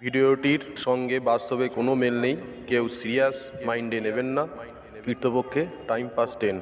ভিডিওটির সঙ্গে বাস্তবে কোনো মিল নেই, কেউ সিরিয়াস মাইন্ডে নেবেন না। কৃতপক্ষে টাইম পাস 10।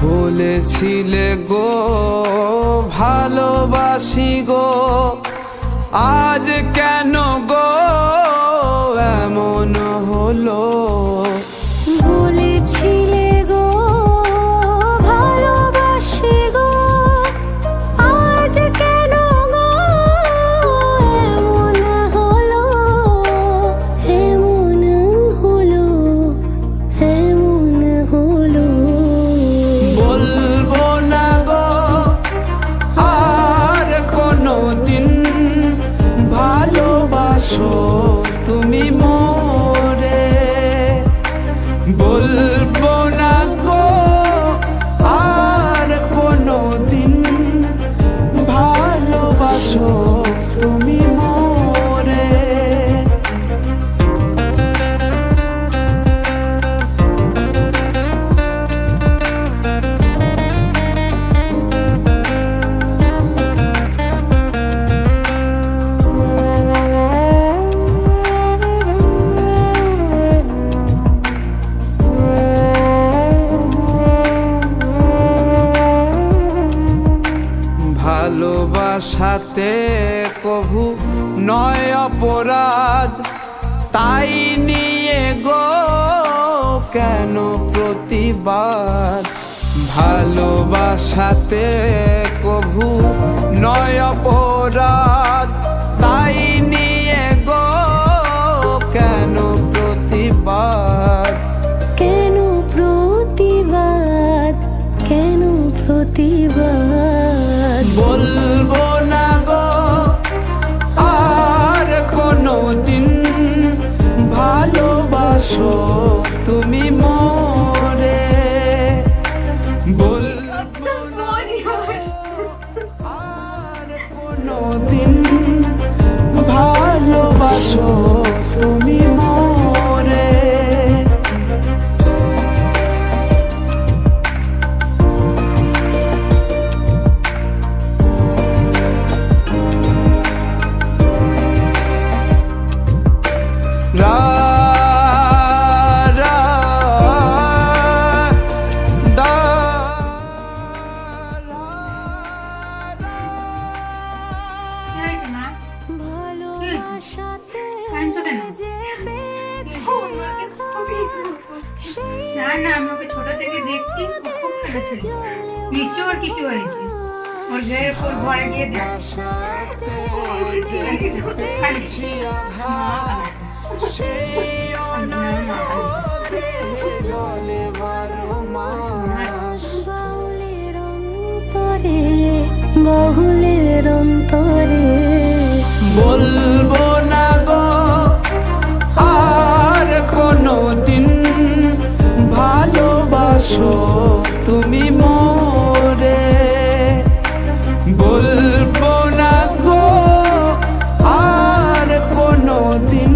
বলেছিলে গো ভালোবাসি গো, আজ কেন গো এমন হলো? বলেছিলে গো ভালোবাসি গো, আজ কেন গো এমন হলো, এমন হলো, এমন হলো। বলবো না গো আর কোনো দিন ভালোবাসো তুমি মোরে। বলবো না গো আর কোনো দিন ভালোবাসো তুমি মোরে। ভালোবাসাতে কভু নয় অপরাধ, তাই নিয়ে গো কেন প্রতিবাদ? ভালোবাসাতে কভু নয় অপরাধ, তাই নিয়ে গো কেন প্রতিবাদ? কেন প্রতিবাদ, কেন প্রতিবাদ? বলবো না গো আর কোনো দিন ভালোবাসো তুমি মোরে। বলবো না আর কোনো দিন ভালোবাসো তুমি মোরে। রা রা দা কি হয়েছে মা? ভালোবাসাতে কাঁদছো কেন? যে পেয়েছি সেই না না, আমি ওকে ছোট থেকে দেখছি, ও খুব খেলেছিল। নিশ্চয় ওর কিছু হয়েছে, ওর গায়ের উপর ভয় দিয়ে দেখ। সাথে যে পেয়েছি আঘাত, সেই অনারোধে জলে বারো মাস। বাউলের অন্তরে, বাউলের অন্তরে। বলবো না গো আর কোনো দিন ভালোবাসো তুমি মোরে। বলবো না গো আর কোনো দিন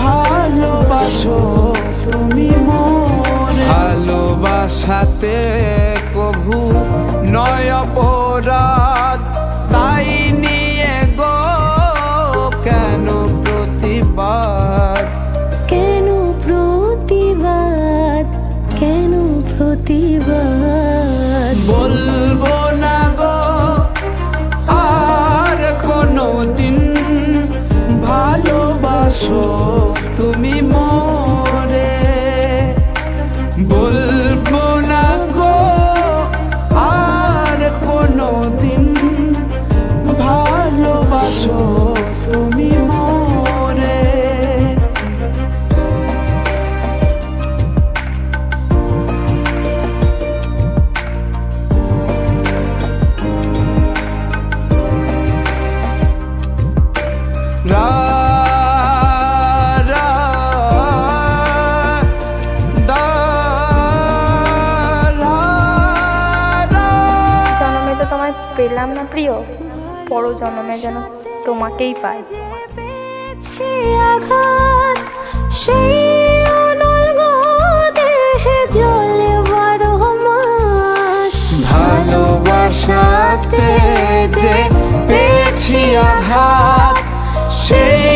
ভালোবাসো তুমি মোরে। ভালোবাসাতে কভু নয় অপরাধ, তাই নিয়ে গো কেন প্রতিবাদ? কেন প্রতিবাদ, কেন প্রতিবাদ? বলবো না গো আর কোনো দিন ভালোবাসো তুমি মোরে। বলবো না গো আর আর পেলাম না প্রিয়, পরজন্মে যেন তোমাকেই পাই। পেয়েছি আঘাত, সেই অনর্গল দেহে জ্বলে 12 মাস। ভালোবাসাতে যে পেয়েছি আঘাত, সেই